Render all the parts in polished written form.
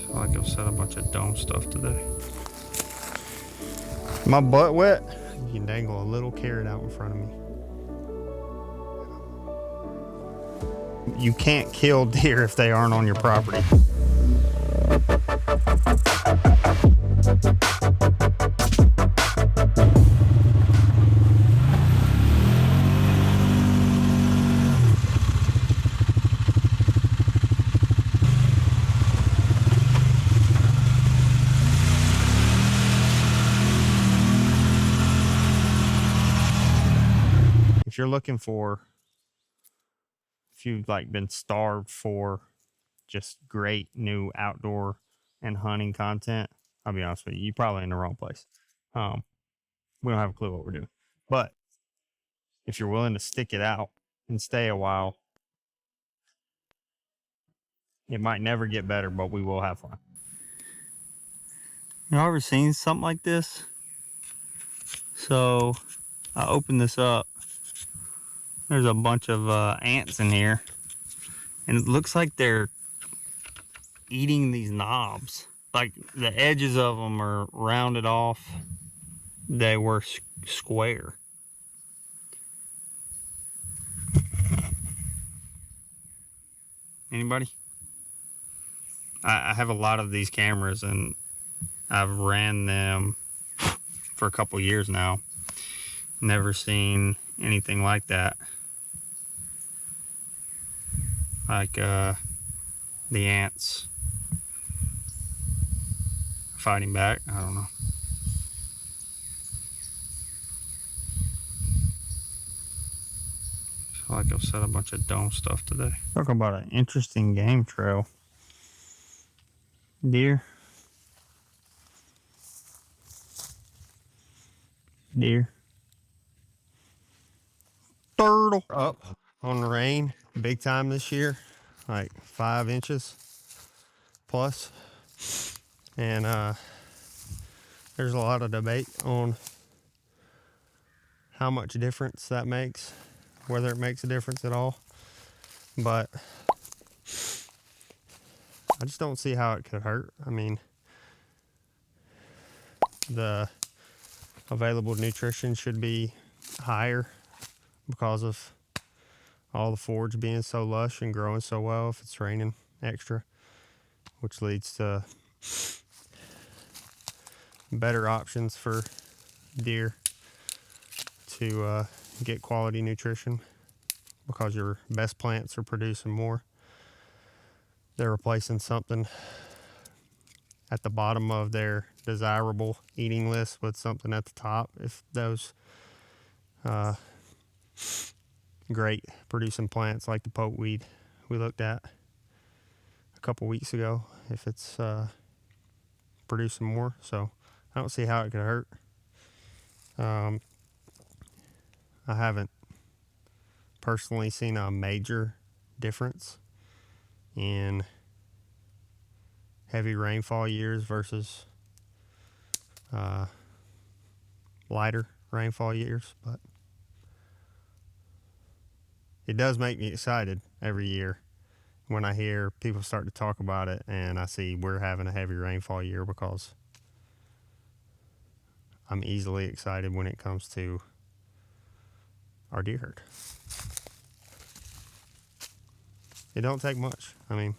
feel like I've said a bunch of dumb stuff today. My butt wet? You can dangle a little carrot out in front of me. You can't kill deer if they aren't on your property. If you're looking for, if you've like been starved for just great new outdoor and hunting content, I'll be honest with you, you're probably in the wrong place. We don't have a clue what we're doing. But if you're willing to stick it out and stay a while, it might never get better, but we will have fun. You ever seen something like this? So I opened this up. There's a bunch of ants in here, and it looks like they're eating these knobs. Like the edges of them are rounded off. They were square. Anybody? I have a lot of these cameras, and I've ran them for a couple years now. Never seen anything like that. Like the ants fighting back. I don't know. I feel like I've said a bunch of dumb stuff today. Talking about an interesting game trail. Deer. Deer. Turtle. Up on the rain big time this year. Like 5 inches plus. And there's a lot of debate on how much difference that makes, whether it makes a difference at all. But I just don't see how it could hurt. I mean, the available nutrition should be higher because of all the forage being so lush and growing so well if it's raining extra, which leads to better options for deer to get quality nutrition because your best plants are producing more. They're replacing something at the bottom of their desirable eating list with something at the top. If those great producing plants like the pokeweed we looked at a couple weeks ago, if it's producing more, so I don't see how it could hurt. I haven't personally seen a major difference in heavy rainfall years versus lighter rainfall years, but it does make me excited every year when I hear people start to talk about it and I see we're having a heavy rainfall year, because I'm easily excited when it comes to our deer herd. It don't take much. I mean,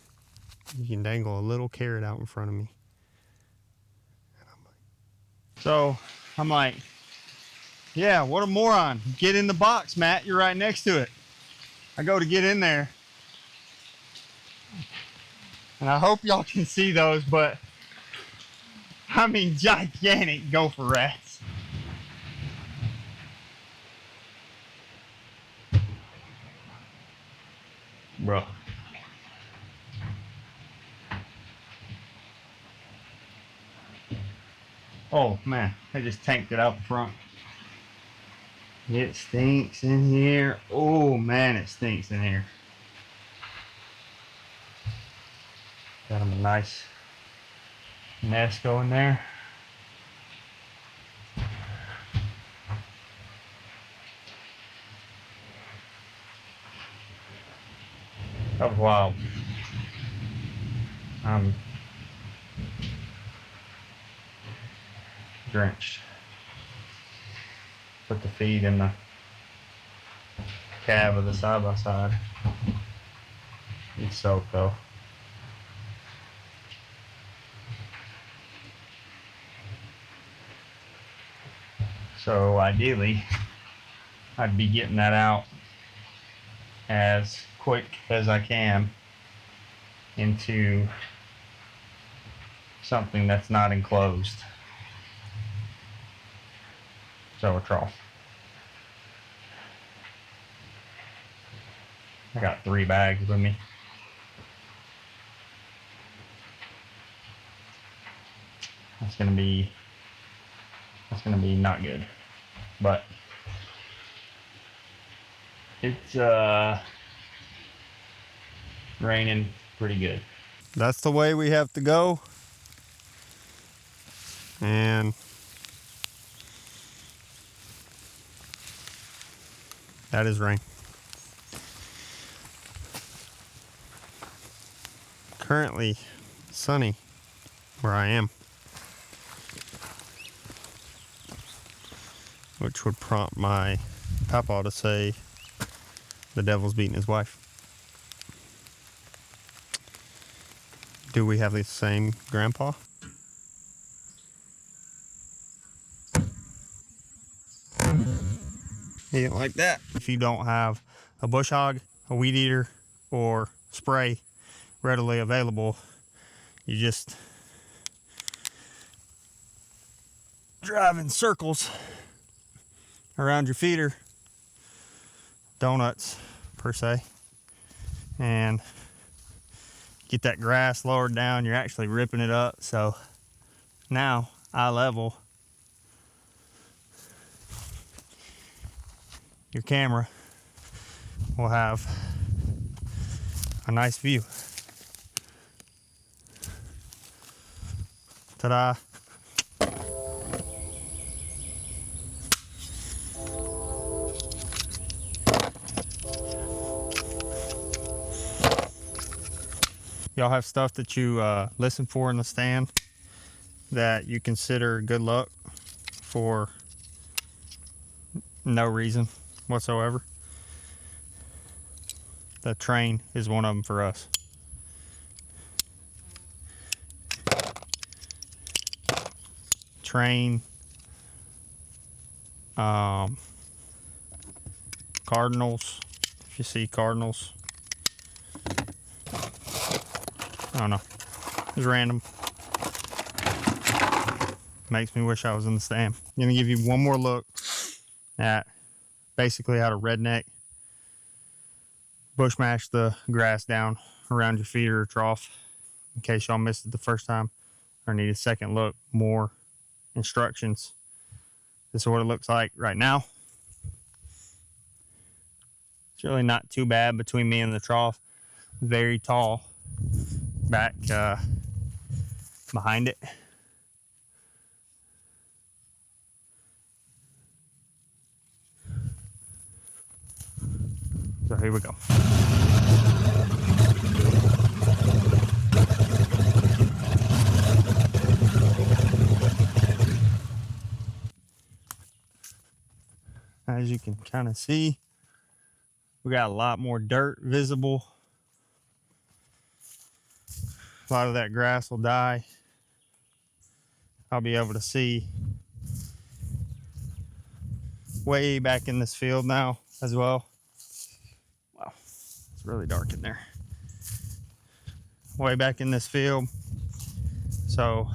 you can dangle a little carrot out in front of me. So I'm like, yeah, what a moron. Get in the box, Matt. You're right next to it. I go to get in there, and I hope y'all can see those, but I mean, gigantic gopher rats. Bro. Oh man, they just tanked it out the front. It stinks in here. Oh man, it stinks in here. Got them a nice nest going there. That was wild. I'm drenched. Put the feed in the cab of the side-by-side. It's soaked though. So ideally, I'd be getting that out as quick as I can into something that's not enclosed. So a trough. I got 3 bags with me. That's gonna be not good. But it's raining pretty good. That's the way we have to go. And that is rain. Currently sunny where I am, which would prompt my papa to say the devil's beating his wife. Do we have the same grandpa? He didn't like that. If you don't have a bush hog, a weed eater, or spray readily available, you just drive in circles around your feeder, donuts per se, and get that grass lowered down. You're actually ripping it up. So now eye level, your camera will have a nice view. Ta-da. Y'all have stuff that you listen for in the stand that you consider good luck for no reason whatsoever? The train is one of them for us. Train, cardinals, if you see cardinals. I don't know, it's random. Makes me wish I was in the stand. I'm gonna give you one more look at basically how to redneck bush mash the grass down around your feeder or trough, in case y'all missed it the first time or need a second look, more instructions. This is what it looks like right now. It's really not too bad between me and the trough. Very tall back behind it. So here we go. As you can kind of see, we got a lot more dirt visible. A lot of that grass will die. I'll be able to see way back in this field now as well. Wow, it's really dark in there. Way back in this field. So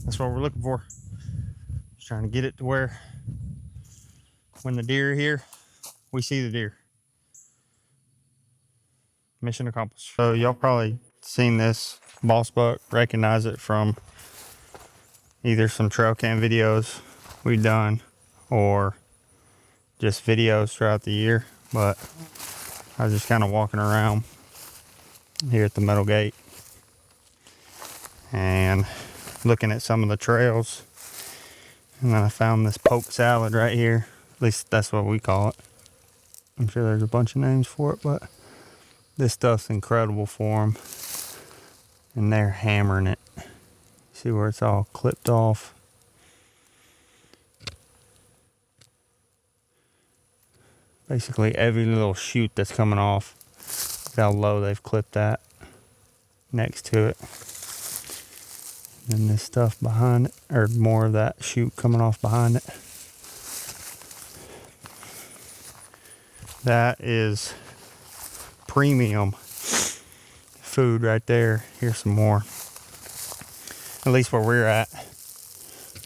that's what we're looking for. Just trying to get it to where when the deer are here, we see the deer. Mission accomplished. So y'all probably seen this boss buck, recognize it from either some trail cam videos we've done or just videos throughout the year. But I was just kind of walking around here at the metal gate and looking at some of the trails, and then I found this poke salad right here. At least that's what we call it. I'm sure there's a bunch of names for it, but this stuff's incredible for them, and they're hammering it. See where it's all clipped off. Basically every little shoot that's coming off. Look how low they've clipped that next to it. And this stuff behind it, or more of that shoot coming off behind it. That is premium food right there. Here's some more. At least where we're at.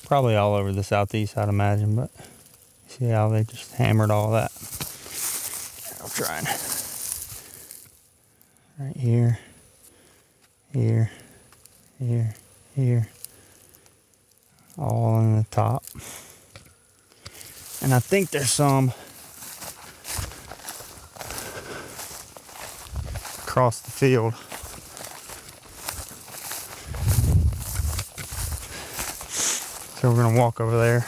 Probably all over the southeast, I'd imagine, but see how they just hammered all that. I'll try and right here, here, here, here, all in the top. And I think there's some across the field. So we're gonna walk over there,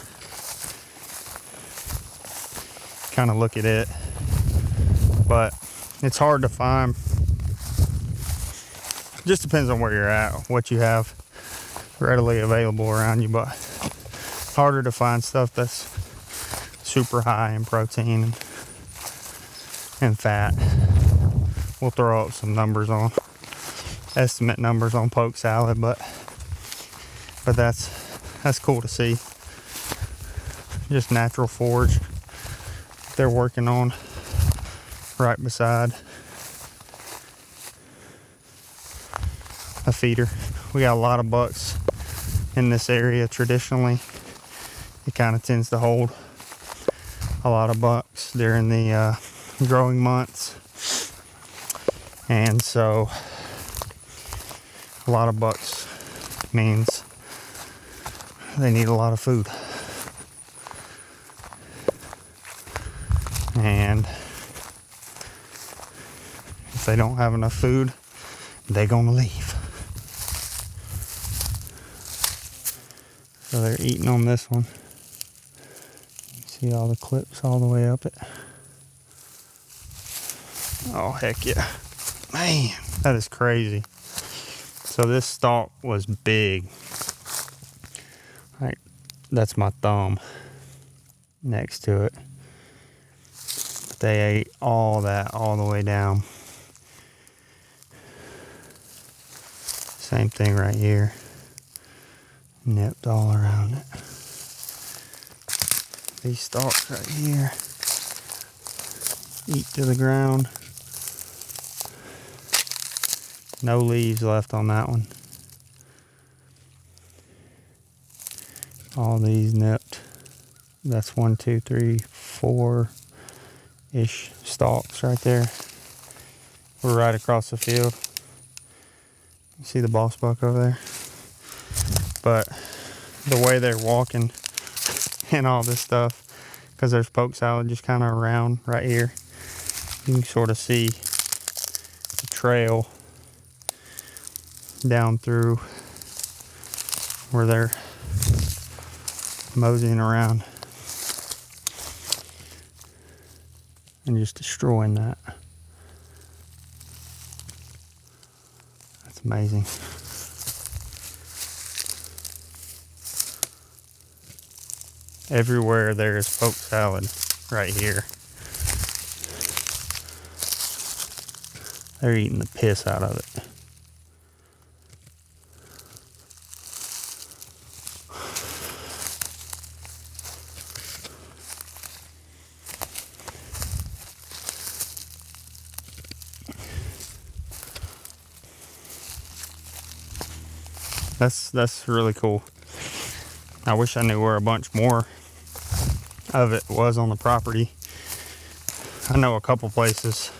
kind of look at it, but it's hard to find. Just depends on where you're at, what you have readily available around you, but harder to find stuff that's super high in protein and fat. We'll throw up some numbers on, estimate numbers on poke salad, but that's cool to see. Just natural forage they're working on right beside a feeder. We got a lot of bucks in this area. Traditionally, it kind of tends to hold a lot of bucks during the growing months, and so a lot of bucks means they need a lot of food. And if they don't have enough food, they're gonna leave. So they're eating on this one. You see all the clips all the way up it. Oh, heck yeah. Man, that is crazy. So this stalk was big. Right, that's my thumb next to it. But they ate all that all the way down. Same thing right here. Nipped all around it. These stalks right here eat to the ground. No leaves left on that one. All these nipped. That's 1, 2, 3, 4-ish stalks right there. We're right across the field. You see the boss buck over there? But the way they're walking and all this stuff, because there's poke salad just kind of around right here, you can sort of see the trail down through where they're moseying around and just destroying that. That's amazing. Everywhere there is poke salad right here. They're eating the piss out of it. That's really cool. I wish I knew where a bunch more of it was on the property. I know a couple places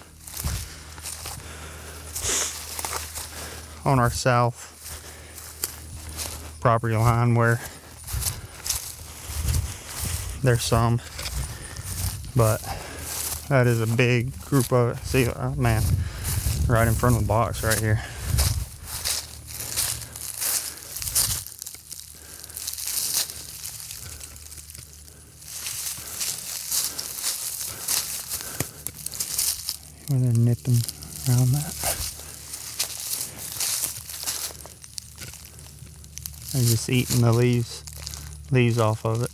on our south property line where there's some, but that is a big group of it. See, oh man, right in front of the box right here. Where they're nipping around that. They're just eating the leaves off of it.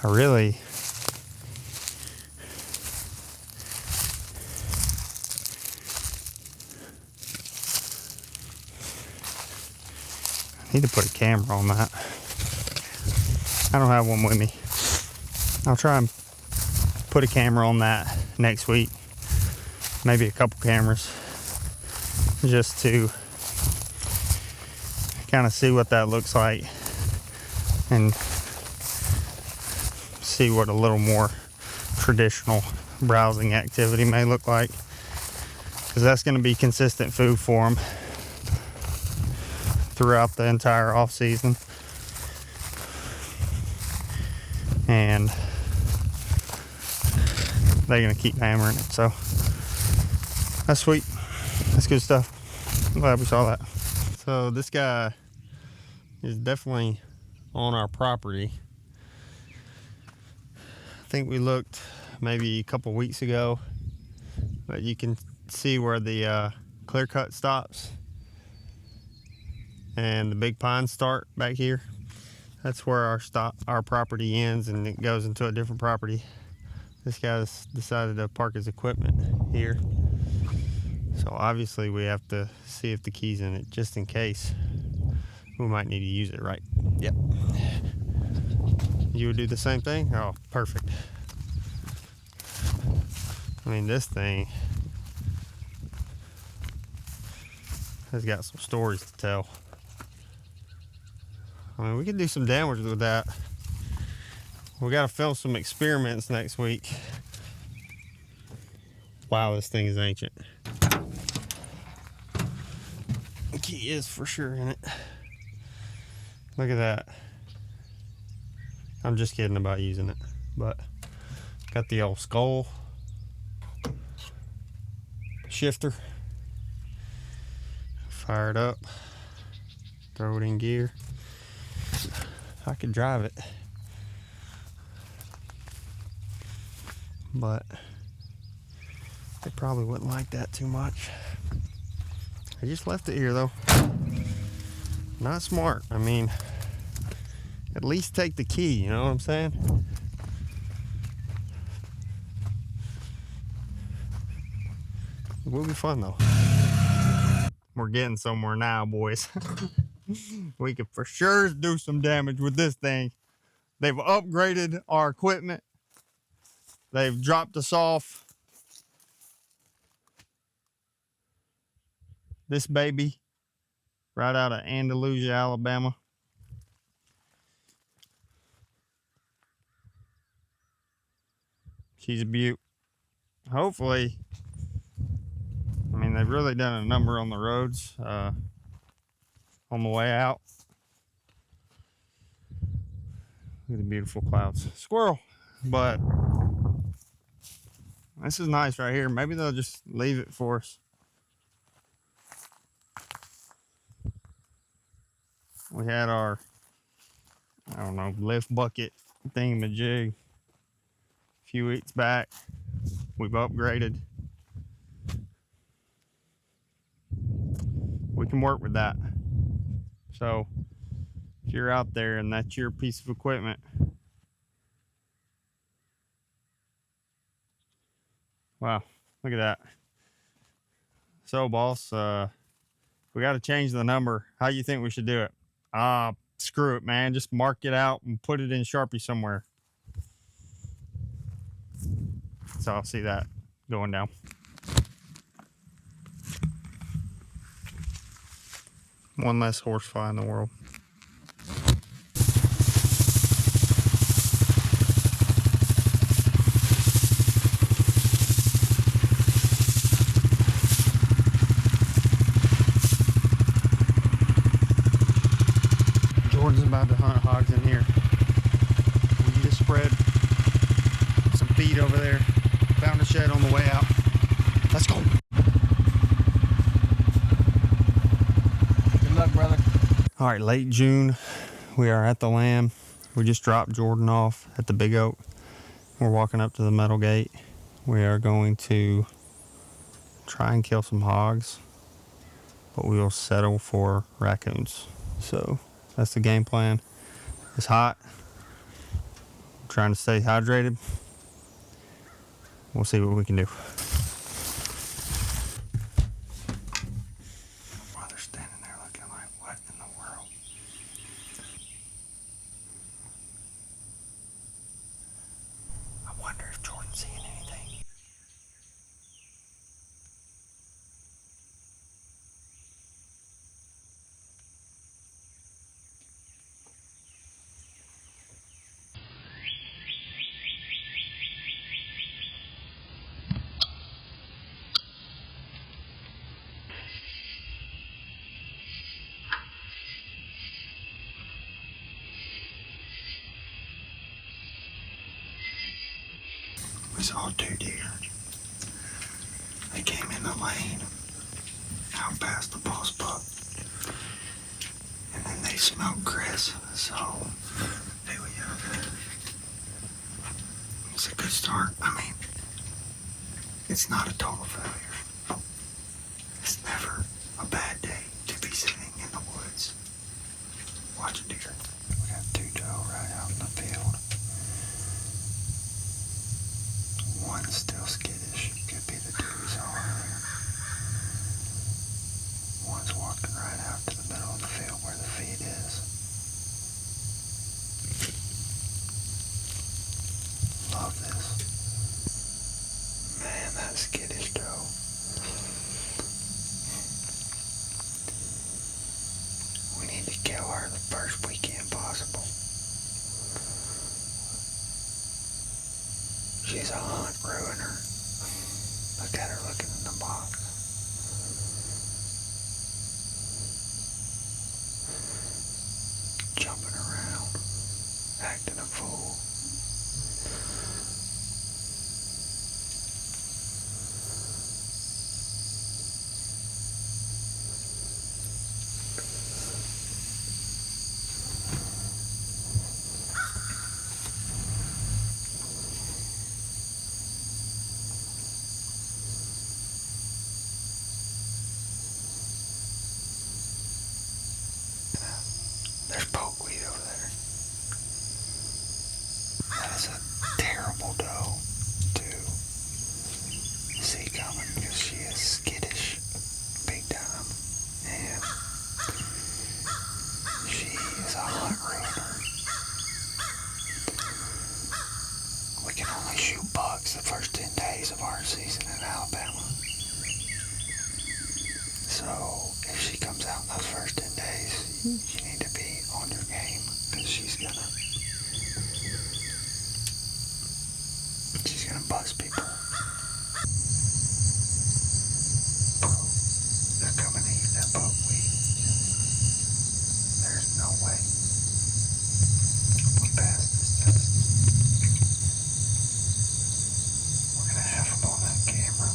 I really need to put a camera on that. I don't have one with me. I'll try and put a camera on that next week. Maybe a couple cameras, just to kind of see what that looks like and see what a little more traditional browsing activity may look like, because that's going to be consistent food for them throughout the entire off season. And they're going to keep hammering it. So that's sweet. That's good stuff. I'm glad we saw that. So this guy is definitely on our property. I think we looked maybe a couple weeks ago, but you can see where the clear cut stops and the big pines start back here. That's where our property ends, and it goes into a different property. This guy's decided to park his equipment here. So obviously we have to see if the key's in it, just in case. We might need to use it, right? Yep. You would do the same thing? Oh, perfect. I mean, this thing has got some stories to tell. I mean, we can do some damage with that. We got to film some experiments next week. Wow, this thing is ancient. The key is for sure in it. Look at that. I'm just kidding about using it, but got the old skull shifter. Fire it up. Throw it in gear. I could drive it, but they probably wouldn't like that too much. I just left it here though. Not smart. I mean, at least take the key, you know what I'm saying? It will be fun though. We're getting somewhere now, boys. We could for sure do some damage with this thing. They've upgraded our equipment. They've dropped us off this baby right out of Andalusia, Alabama. She's a beaut. Hopefully, I mean, they've really done a number on the roads on the way out. Look at the beautiful clouds. Squirrel. But this is nice right here. Maybe they'll just leave it for us. We had our, I don't know, lift bucket thingamajig a few weeks back. We've upgraded. We can work with that. So if you're out there and that's your piece of equipment, wow, look at that. So boss, we got to change the number. How you think we should do it? Screw it, man. Just mark it out and put it in Sharpie somewhere. So I'll see that going down. One less horsefly in the world. Jordan's about to hunt hogs in here. We just spread some feed over there. Found a shed on the way out. Let's go. Good luck, brother. All right, late June. We are at the lamb. We just dropped Jordan off at the Big Oak. We're walking up to the metal gate. We are going to try and kill some hogs but we will settle for raccoons. So that's the game plan. It's hot. I'm trying to stay hydrated. We'll see what we can do. While they're standing there looking like, what in the world? I wonder if Jordan's seeing anything. We saw 2 deer. They came in the lane out past the boss buck. And then they smelled Chris, so there we go. It's a good start. I mean, it's not a total failure. It's never a bad day to be sitting in the woods watching deer. We got 2 doe right out in the field. One's still skittish. Could be the deer we saw earlier. One's walking right out to the middle of the field where the feed is. Love this. Man, that skittish doe. We need to kill her the first weekend possible. She's a hunt ruiner. Look at her looking in the box. Jumping around, acting a fool. There's pokeweed over there. That is a terrible doe to see coming because she is skittish, big time, and she is a hunt ruiner. We can only shoot bucks the first 10 days of our season in Alabama. So if she comes out in those first 10 days, you need to be on your game because she's gonna bust people. They're coming to eat that buckwheat. There's no way we pass this test. We're gonna have them on that camera.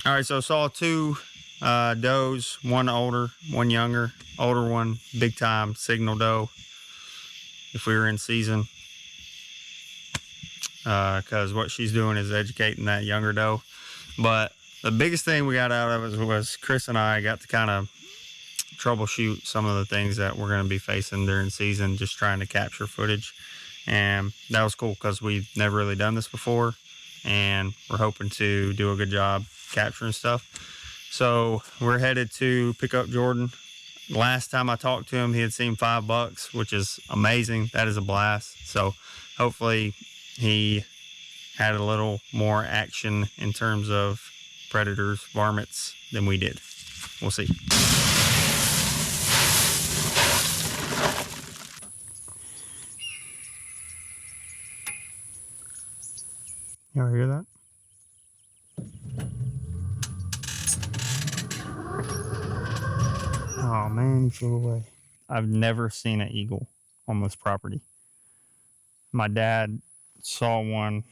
All right, so saw 2 does, one older, one younger. Older one, big time signal doe. If we were in season, because what she's doing is educating that younger doe. But the biggest thing we got out of it was Chris and I got to kind of troubleshoot some of the things that we're going to be facing during season, just trying to capture footage. And that was cool because we've never really done this before, and we're hoping to do a good job capturing stuff. So we're headed to pick up Jordan. Last time I talked to him, he had seen 5 bucks, which is amazing. That is a blast. So hopefully he had a little more action in terms of predators, varmints than we did. We'll see. You ever hear that? Oh man, he flew away. I've never seen an eagle on this property. My dad saw one.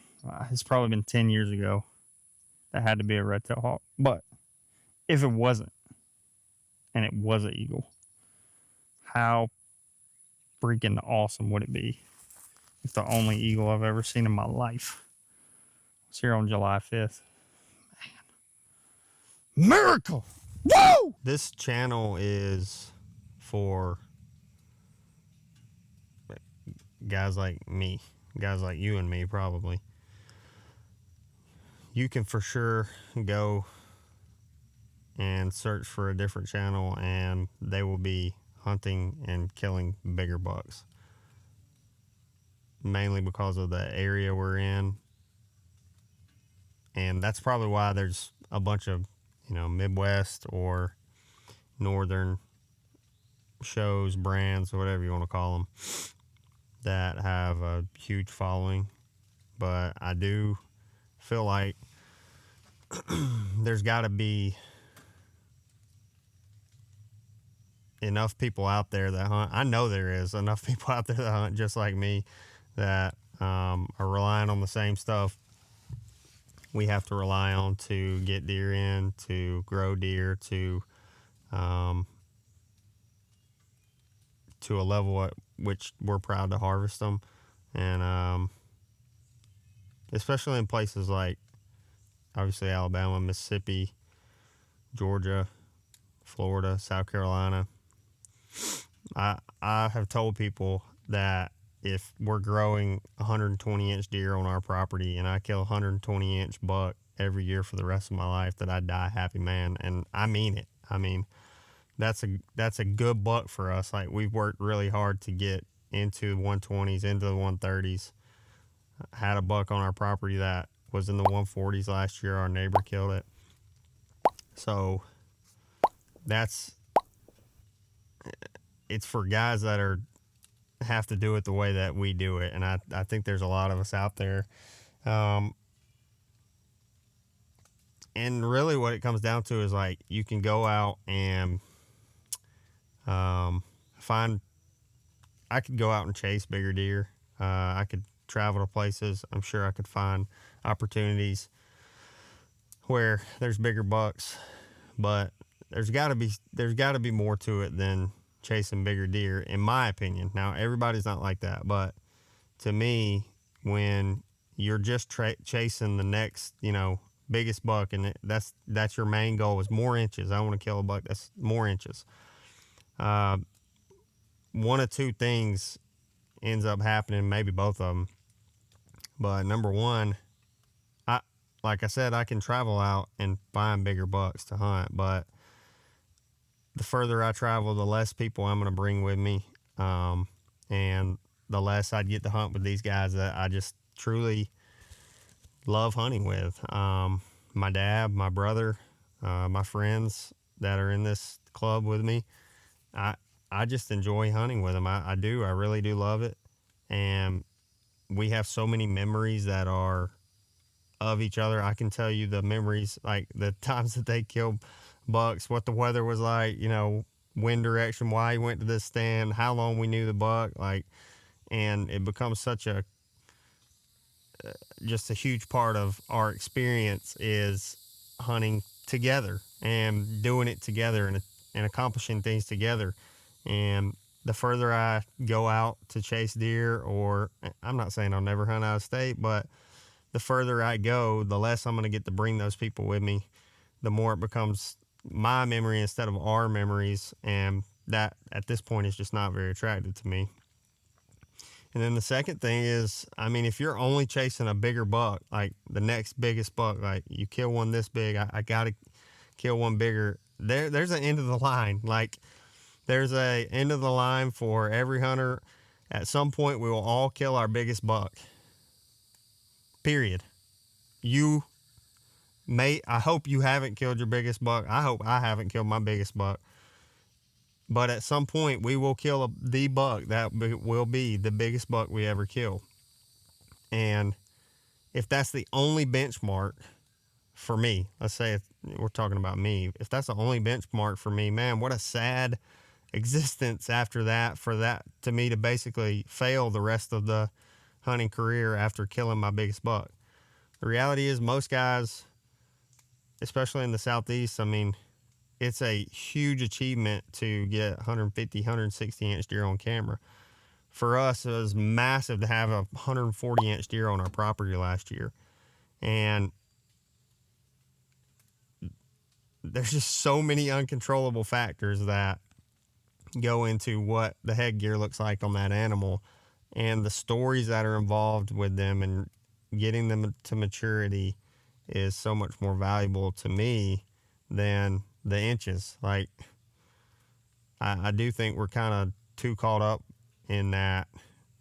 It's probably been 10 years ago. That had to be a red-tailed hawk. But if it wasn't, and it was an eagle, how freaking awesome would it be if the only eagle I've ever seen in my life was here on July 5th? Man. Miracle! Woo! This channel is for guys like me, guys like you and me probably. You can for sure go and search for a different channel and they will be hunting and killing bigger bucks. Mainly because of the area we're in. And that's probably why there's a bunch of, Midwest or Northern shows, brands, or whatever you want to call them, that have a huge following. But I do feel like there's got to be enough people out there that hunt. I know there is enough people out there that hunt just like me that are relying on the same stuff we have to rely on to get deer in, to grow deer, to a level at which we're proud to harvest them. And especially in places like obviously Alabama, Mississippi, Georgia, Florida, South Carolina. I have told people that if we're growing 120-inch deer on our property and I kill a 120-inch buck every year for the rest of my life, that I die a happy man. And I mean it. I mean, that's a good buck for us. Like, we've worked really hard to get into the 120s, into the 130s. Had a buck on our property that was in the 140s last year. Our neighbor killed it. So it's for guys that have to do it the way that we do it. And I think there's a lot of us out there. And really what it comes down to is, like, you can go out and find, I could go out and chase bigger deer. I could travel to places. I'm sure I could find opportunities where there's bigger bucks, but there's got to be more to it than chasing bigger deer, in my opinion. Now, everybody's not like that, but to me, when you're just chasing the next, biggest buck, and that's your main goal, is more inches. I want to kill a buck that's more inches. One of two things ends up happening, maybe both of them. But number one, like I said, I can travel out and find bigger bucks to hunt, but the further I travel, the less people I'm going to bring with me, and the less I'd get to hunt with these guys that I just truly love hunting with. My dad, my brother, my friends that are in this club with me, I just enjoy hunting with them. I do. I really do love it. And we have so many memories that are of each other. I can tell you the memories, like the times that they killed bucks, what the weather was like, wind direction, why he went to this stand, how long we knew the buck, and it becomes such just a huge part of our experience is hunting together and doing it together and accomplishing things together. And the further I go out to chase deer, or I'm not saying I'll never hunt out of state, but the further I go, the less I'm going to get to bring those people with me, the more it becomes my memory instead of our memories. And that at this point is just not very attractive to me. And then the second thing is, I mean, if you're only chasing a bigger buck, like the next biggest buck, like you kill one this big, I got to kill one bigger. There's an end of the line. Like there's a end of the line for every hunter. At some point, we will all kill our biggest buck. Period. I hope you haven't killed your biggest buck. I hope I haven't killed my biggest buck. But at some point, we will kill the buck that will be the biggest buck we ever kill. And if that's the only benchmark for me, let's say if we're talking about me, if that's the only benchmark for me, man, what a sad existence after that, for that to me to basically fail the rest of the hunting career after killing my biggest buck. The reality is most guys, especially in the Southeast, I mean, it's a huge achievement to get 150, 160 inch deer on camera. For us, it was massive to have a 140 inch deer on our property last year. And there's just so many uncontrollable factors that go into what the headgear looks like on that animal, and the stories that are involved with them and getting them to maturity is so much more valuable to me than the inches. Like I do think we're kind of too caught up in that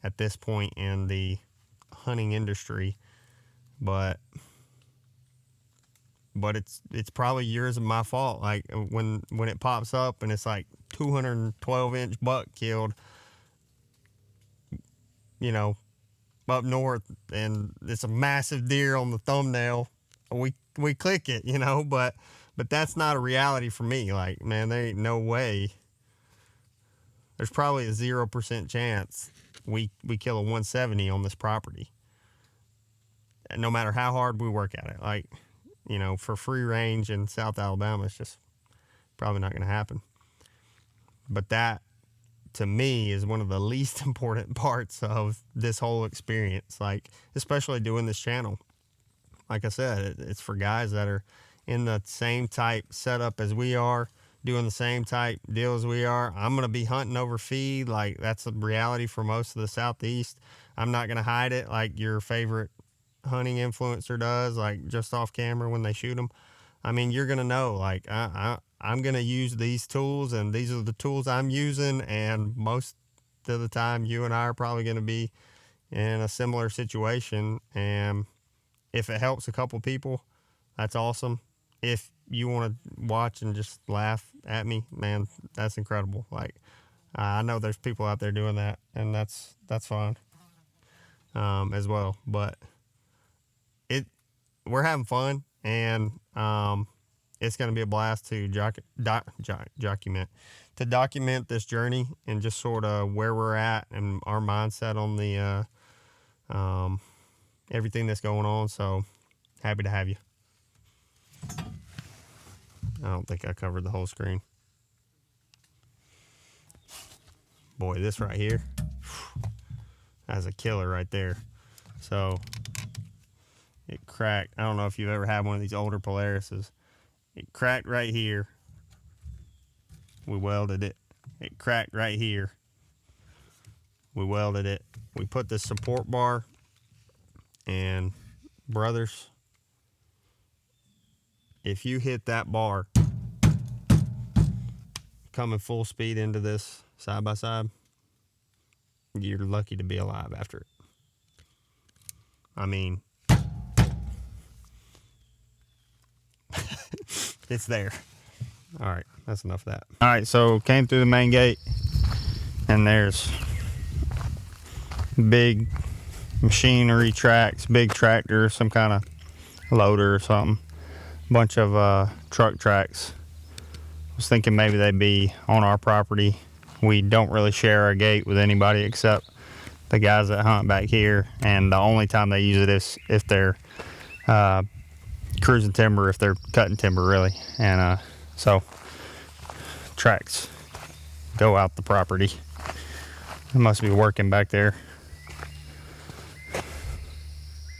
at this point in the hunting industry, but it's probably yours and my fault. Like when it pops up and it's like 212 inch buck killed, you know, up north, and it's a massive deer on the thumbnail, we click it, you know, but that's not a reality for me. Like, man, there ain't no way. There's probably a 0% chance we kill a 170 on this property, no matter how hard we work at it. Like, you know, for free range in South Alabama, it's just probably not going to happen. But that, to me, is one of the least important parts of this whole experience, like, especially doing this channel. Like I said, it's for guys that are in the same type setup as we are, doing the same type deal as we are. I'm going to be hunting over feed. Like, that's a reality for most of the Southeast. I'm not going to hide it like your favorite hunting influencer does, like just off camera when they shoot them. I mean, you're going to know, like, I'm going to use these tools, and these are the tools I'm using, and most of the time you and I are probably going to be in a similar situation. And if it helps a couple people, that's awesome. If you want to watch and just laugh at me, man, that's incredible. Like, I know there's people out there doing that, and that's fine as well. But we're having fun, and it's going to be a blast to document this journey and just sort of where we're at and our mindset on the everything that's going on. So happy to have you. I don't think I covered the whole screen. Boy, this right here, that's a killer right there. So it cracked. I don't know if you've ever had one of these older Polarises. It cracked right here. We welded it. It cracked right here. We welded it. We put this support bar, and brothers, if you hit that bar coming full speed into this side by side, you're lucky to be alive after it. I mean, it's there. All right, that's enough of that. All right, so came through the main gate, and there's big machinery tracks, big tractor, some kind of loader or something. Bunch of truck tracks. I was thinking maybe they'd be on our property. We don't really share our gate with anybody except the guys that hunt back here, and the only time they use it is if they're cruising timber, if they're cutting timber, really. And so tracks go out the property. It must be working back there.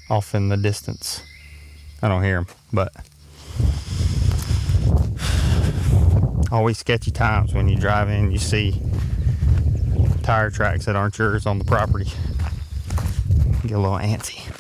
Off in the distance. I don't hear him, but always sketchy times when you drive in, you see tire tracks that aren't yours on the property. Get a little antsy.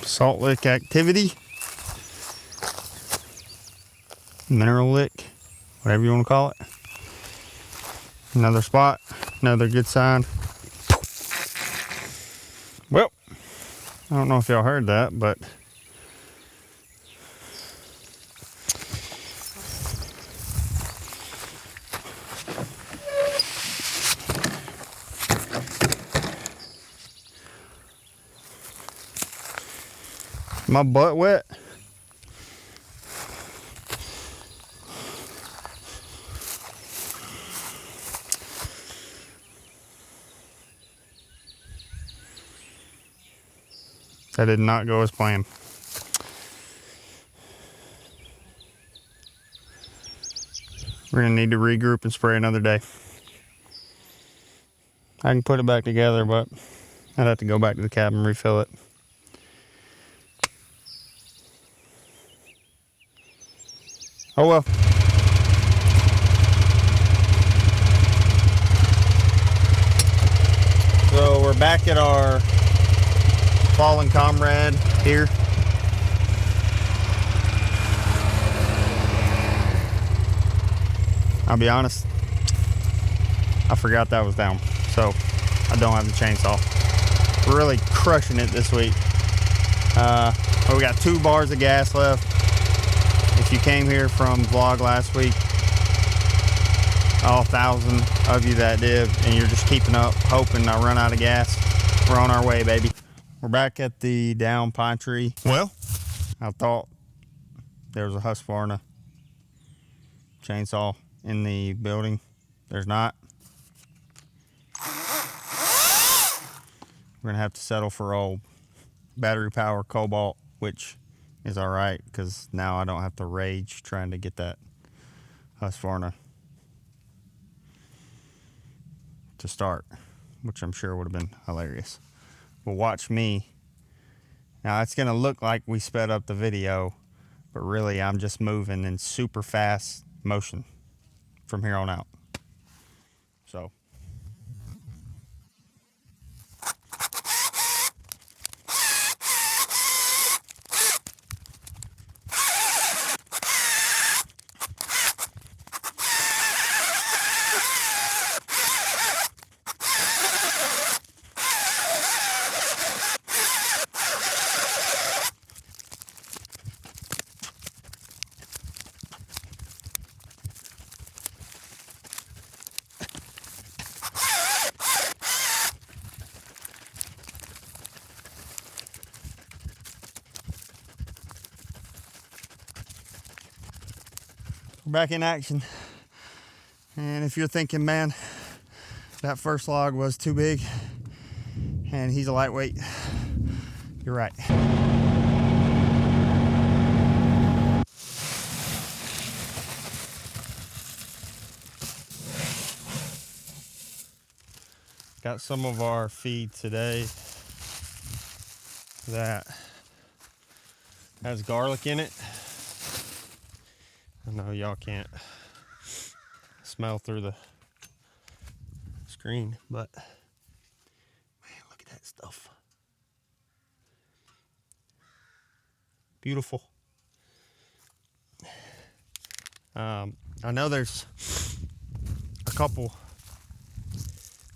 Salt lick activity, mineral lick, whatever you want to call it. Another spot, another good sign. Well, I don't know if y'all heard that, but my butt wet. That did not go as planned. We're gonna need to regroup and spray another day. I can put it back together, but I'd have to go back to the cabin and refill it. Oh well. So we're back at our fallen comrade here. I'll be honest, I forgot that was down, so I don't have the chainsaw. We're really crushing it this week. We got 2 bars of gas left. If you came here from vlog last week, all 1,000 of you that did, and you're just keeping up, hoping I run out of gas, we're on our way, baby. We're back at the down pine tree. Well, I thought there was a Husqvarna chainsaw in the building. There's not. We're gonna have to settle for old battery power Cobalt, which is all right because now I don't have to rage trying to get that Husqvarna to start, which I'm sure would have been hilarious. But watch me. Now it's gonna look like we sped up the video, but really I'm just moving in super fast motion from here on out. So we're back in action. And if you're thinking, man, that first log was too big and he's a lightweight, you're right. Got some of our feed today that has garlic in it. I know y'all can't smell through the screen, but man, look at that stuff. Beautiful. I know there's a couple.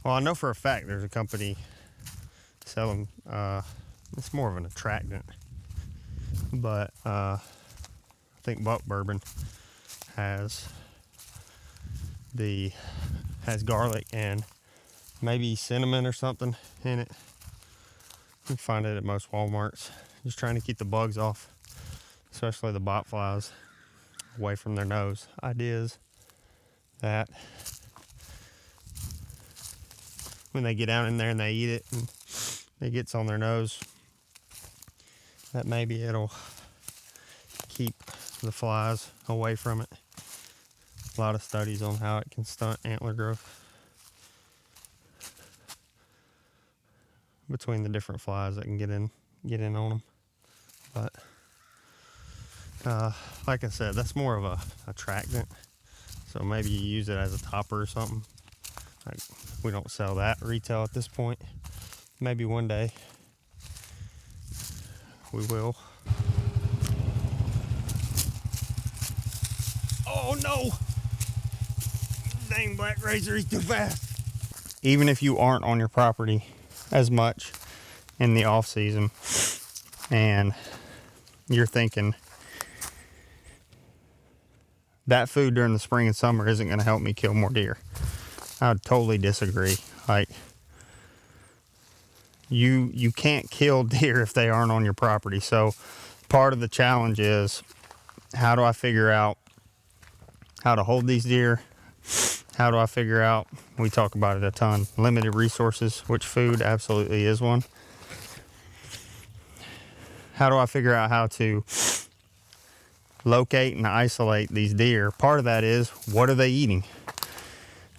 Well, I know for a fact there's a company selling, it's more of an attractant, but I think Buck Bourbon has garlic and maybe cinnamon or something in it. You can find it at most Walmarts. Just trying to keep the bugs off, especially the bot flies, away from their nose. Ideas that when they get down in there and they eat it and it gets on their nose, that maybe it'll keep the flies away from it. A lot of studies on how it can stunt antler growth between the different flies that can get in on them. But like I said, that's more of a attractant. So maybe you use it as a topper or something. Like, we don't sell that retail at this point. Maybe one day we will. Oh no! Dang black razor, he's too fast. Even if you aren't on your property as much in the off season and you're thinking that food during the spring and summer isn't going to help me kill more deer, I would totally disagree. Like, you can't kill deer if they aren't on your property. So part of the challenge is, how do I figure out how to hold these deer? How do I figure out, we talk about it a ton, limited resources, which food absolutely is one. How do I figure out how to locate and isolate these deer? Part of that is, what are they eating?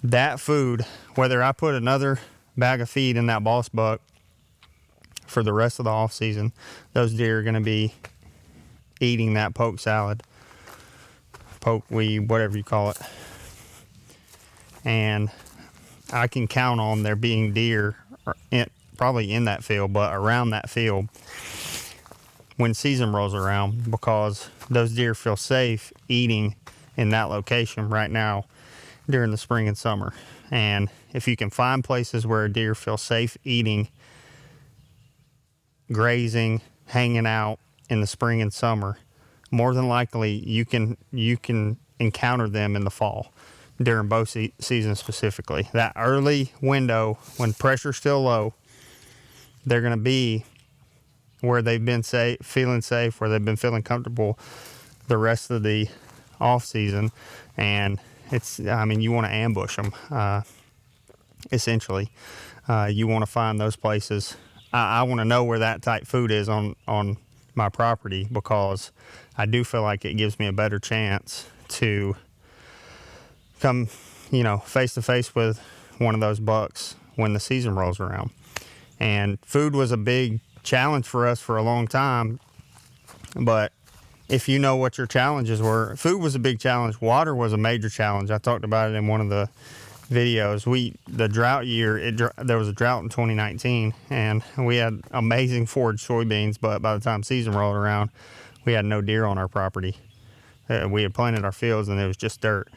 That food, whether I put another bag of feed in that boss buck for the rest of the off season, those deer are going to be eating that poke salad, poke weed, whatever you call it. And I can count on there being deer probably in that field, but around that field when season rolls around, because those deer feel safe eating in that location right now during the spring and summer. And if you can find places where a deer feel safe eating, grazing, hanging out in the spring and summer, more than likely you can encounter them in the fall during bow season specifically. That early window when pressure's still low, they're going to be where they've been feeling safe, where they've been feeling comfortable the rest of the off season. And you want to ambush them, essentially. You want to find those places. I want to know where that type food is on my property, because I do feel like it gives me a better chance to come, face to face with one of those bucks when the season rolls around. And food was a big challenge for us for a long time, but if you know what your challenges were, food was a big challenge. Water was a major challenge. I talked about it in one of the videos. The drought year, there was a drought in 2019, and we had amazing forage soybeans, but by the time season rolled around, we had no deer on our property. We had planted our fields and it was just dirt.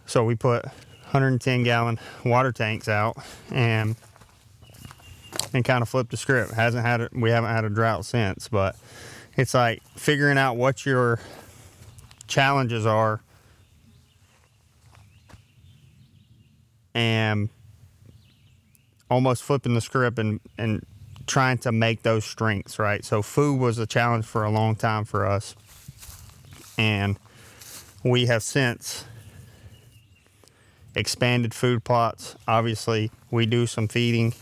So we put 110-gallon water tanks out and kind of flipped the script. We haven't had a drought since, but it's like figuring out what your challenges are and almost flipping the script and trying to make those strengths, right? So food was a challenge for a long time for us, and we have since expanded food plots. Obviously, we do some feeding,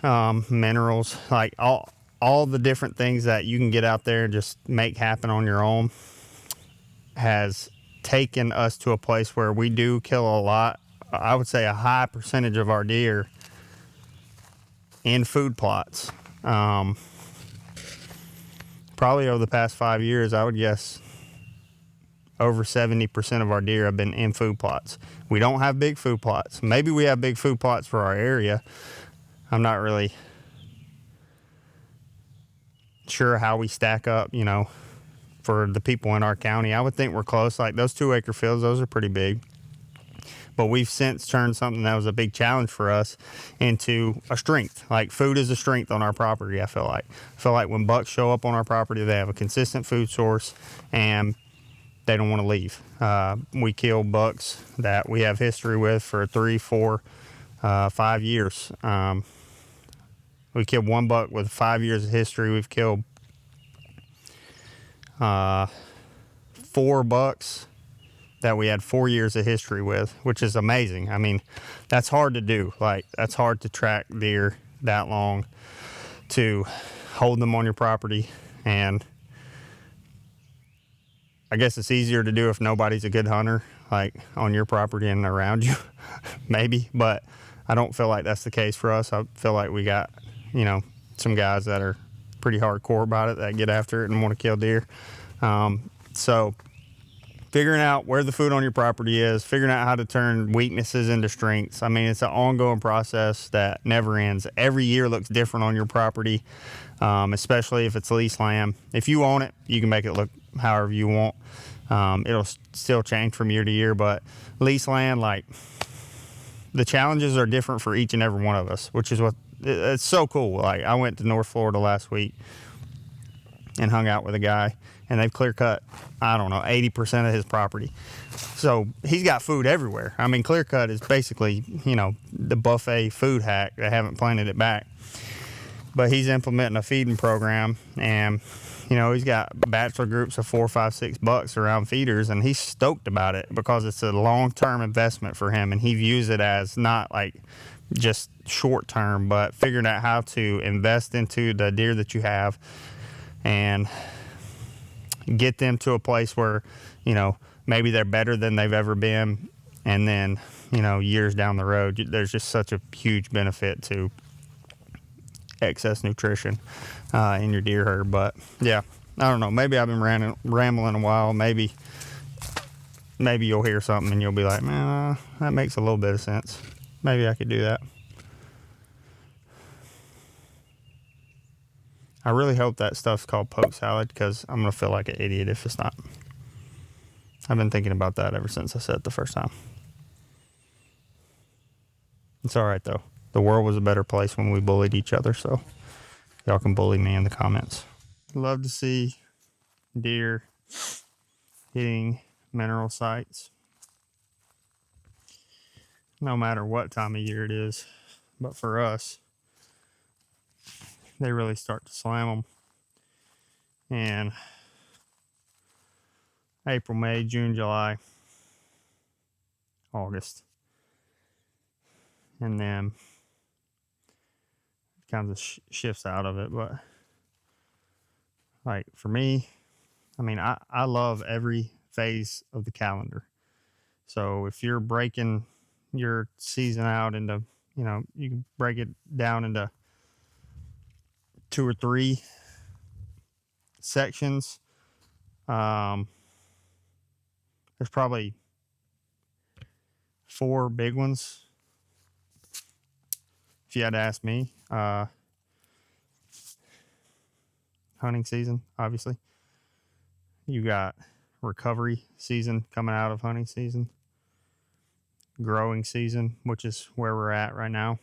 minerals, like all the different things that you can get out there and just make happen on your own has taken us to a place where we do kill a lot. I would say a high percentage of our deer in food plots. Probably over the past 5 years, I would guess over 70% of our deer have been in food plots. We don't have big food plots. Maybe we have big food plots for our area. I'm not really sure how we stack up, for the people in our county. I would think we're close. Like those 2-acre fields, those are pretty big. But we've since turned something that was a big challenge for us into a strength. Like food is a strength on our property, I feel like. When bucks show up on our property, they have a consistent food source and they don't want to leave. We kill bucks that we have history with for 3, 4, 5 years. We killed one buck with 5 years of history. We've killed 4 bucks that we had 4 years of history with, which is amazing. I mean, that's hard to do. Like, that's hard to track deer that long, to hold them on your property. And I guess it's easier to do if nobody's a good hunter, like on your property and around you, maybe. But I don't feel like that's the case for us. I feel like we got, some guys that are pretty hardcore about it, that get after it and want to kill deer. So figuring out where the food on your property is, figuring out how to turn weaknesses into strengths. I mean, it's an ongoing process that never ends. Every year looks different on your property, especially if it's leased land. If you own it, you can make it look however you want. It'll still change from year to year, but leased land, like, the challenges are different for each and every one of us, which is it's so cool. Like, I went to North Florida last week and hung out with a guy, and they've clear cut, 80% of his property. So he's got food everywhere. I mean, clear cut is basically, the buffet food hack. They haven't planted it back. But he's implementing a feeding program, and, he's got bachelor groups of 4, 5, 6 bucks around feeders, and he's stoked about it because it's a long-term investment for him, and he views it as not like just short-term, but figuring out how to invest into the deer that you have and get them to a place where, maybe they're better than they've ever been. And then, years down the road, there's just such a huge benefit to excess nutrition in your deer herd. But yeah, I don't know. Maybe I've been rambling a while. Maybe you'll hear something and you'll be like, man, that makes a little bit of sense. Maybe I could do that. I really hope that stuff's called poke salad, because I'm going to feel like an idiot if it's not. I've been thinking about that ever since I said it the first time. It's all right, though. The world was a better place when we bullied each other, so y'all can bully me in the comments. Love to see deer hitting mineral sites, no matter what time of year it is. But for us, they really start to slam them in April, May, June, July, August. And then it kind of shifts out of it. But like, for me, I mean, I love every phase of the calendar. So if you're breaking your season out into, you can break it down into 2 or 3 sections. There's probably 4 big ones, if you had to ask me. Hunting season, obviously. You got recovery season coming out of hunting season. Growing season, which is where we're at right now.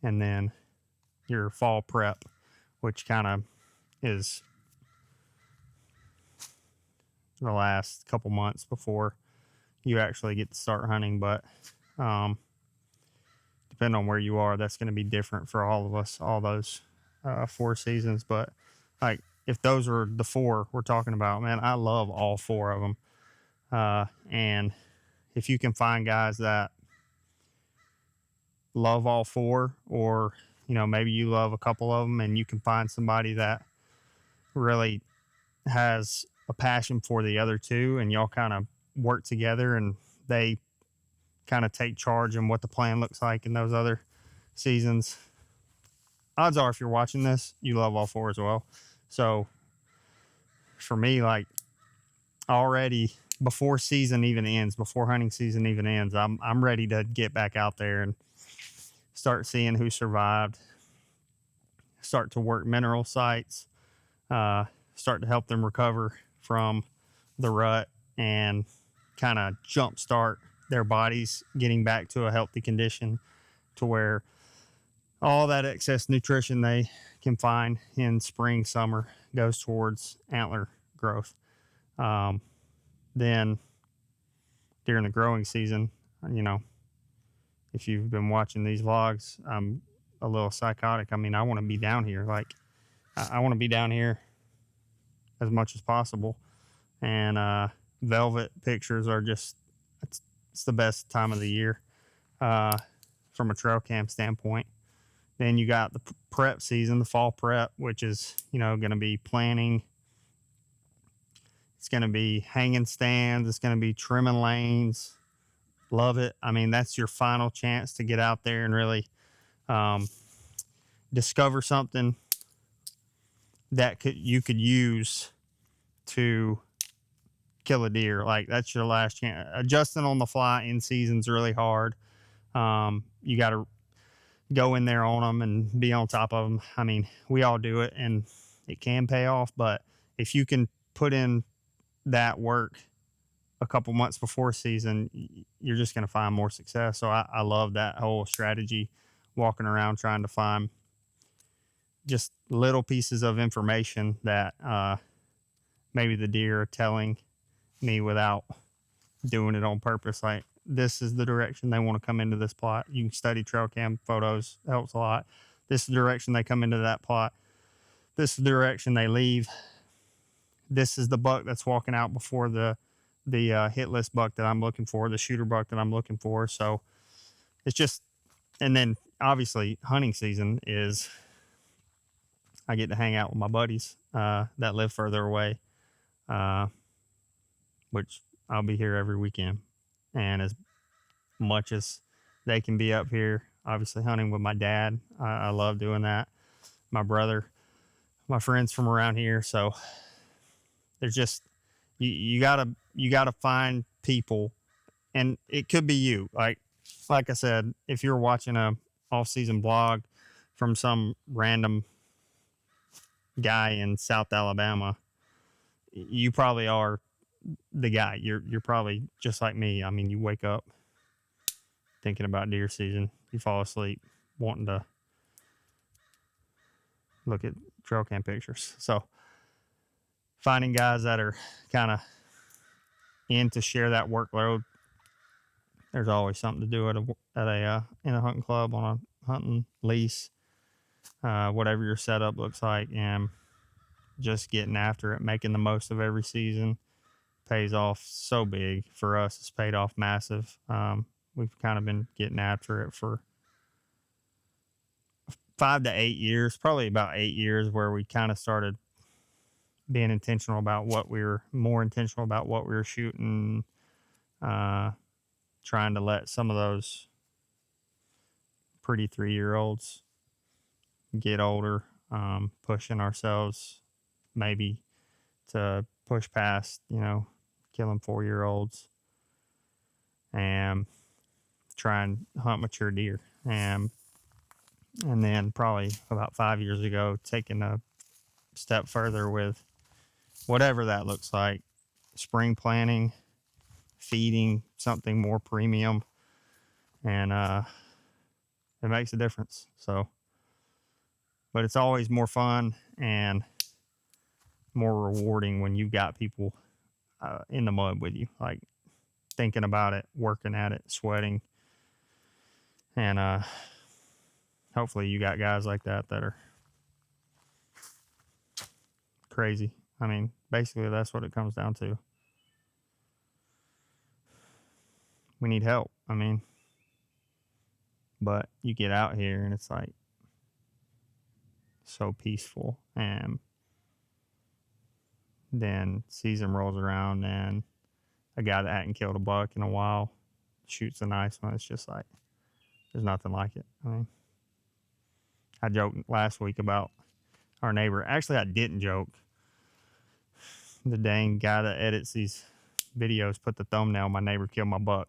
And then your fall prep, which kind of is the last couple months before you actually get to start hunting. But depending on where you are, that's going to be different for all of us, all those 4 seasons. But like, if those are the 4 we're talking about, man, I love all 4 of them. And if you can find guys that love all 4, or maybe you love a couple of them, and you can find somebody that really has a passion for the other 2, and y'all kind of work together, and they kind of take charge in what the plan looks like in those other seasons. Odds are, if you're watching this, you love all 4 as well. So for me, like, already before season even ends, before hunting season even ends, I'm ready to get back out there and start seeing who survived, start to work mineral sites, start to help them recover from the rut, and kind of jumpstart their bodies getting back to a healthy condition, to where all that excess nutrition they can find in spring, summer goes towards antler growth. Then during the growing season, if you've been watching these vlogs, I'm a little psychotic. I mean, I want to be down here. Like, I want to be down here as much as possible. And velvet pictures are just, it's the best time of the year from a trail cam standpoint. Then you got the prep season, the fall prep, which is, going to be planning. It's going to be hanging stands. It's going to be trimming lanes. Love it. I mean, that's your final chance to get out there and really discover something that you could use to kill a deer. Like, that's your last chance. Adjusting on the fly in season's really hard. You got to go in there on them and be on top of them. I mean, we all do it and it can pay off, but if you can put in that work a couple months before season, you're just going to find more success. So I love that whole strategy, walking around trying to find just little pieces of information that maybe the deer are telling me without doing it on purpose. Like, this is the direction they want to come into this plot. You can study trail cam photos, helps a lot. This is the direction they come into that plot. This is the direction they leave. This is the buck that's walking out before the hit list buck that I'm looking for, the shooter buck that I'm looking for. So it's just, and then obviously hunting season is, I get to hang out with my buddies that live further away, which I'll be here every weekend. And as much as they can be up here, obviously hunting with my dad, I love doing that. My brother, my friends from around here. So there's just, you gotta find people, and it could be you. Like I said, if you're watching a off-season blog from some random guy in South Alabama, you probably are the guy. You're probably just like me. I mean, you wake up thinking about deer season, you fall asleep wanting to look at trail cam pictures. So finding guys that are kind of in to share that workload, there's always something to do in a hunting club, on a hunting lease, whatever your setup looks like, and just getting after it, making the most of every season pays off so big. For us, it's paid off massive. We've kind of been getting after it for 5 to 8 years, probably about 8 years, where we kind of started being intentional about what we were shooting, trying to let some of those pretty 3-year-olds get older, pushing ourselves maybe to push past, killing 4-year-olds and try and hunt mature deer. And then probably about 5 years ago, taking a step further with whatever that looks like, spring planting, feeding, something more premium, and it makes a difference. So, but it's always more fun and more rewarding when you've got people in the mud with you, like thinking about it, working at it, sweating, and hopefully you got guys like that are crazy. I mean, basically that's what it comes down to. We need help. I mean, but you get out here and it's like so peaceful, and then season rolls around and a guy that hadn't killed a buck in a while shoots a nice one. It's just like, there's nothing like it. I mean, I joked last week about our neighbor. Actually, I didn't joke. The dang guy that edits these videos put the thumbnail, "My neighbor killed my buck."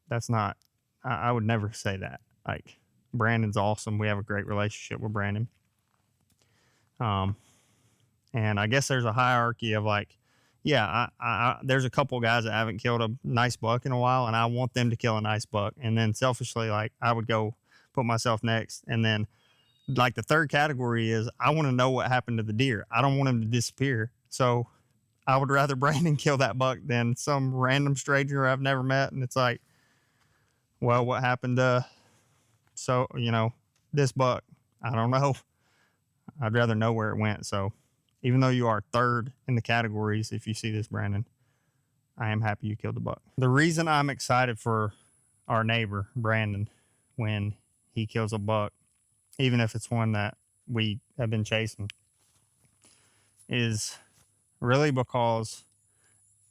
That's not, I would never say that. Like, Brandon's awesome. We have a great relationship with Brandon. And I guess there's a hierarchy of like, yeah, there's a couple guys that haven't killed a nice buck in a while, and I want them to kill a nice buck. And then selfishly, like, I would go put myself next. And then like the third category is, I want to know what happened to the deer. I don't want him to disappear. So I would rather Brandon kill that buck than some random stranger I've never met. And it's like, well, what happened to, this buck? I don't know. I'd rather know where it went. So even though you are third in the categories, if you see this, Brandon, I am happy you killed the buck. The reason I'm excited for our neighbor, Brandon, when he kills a buck, even if it's one that we have been chasing, is really because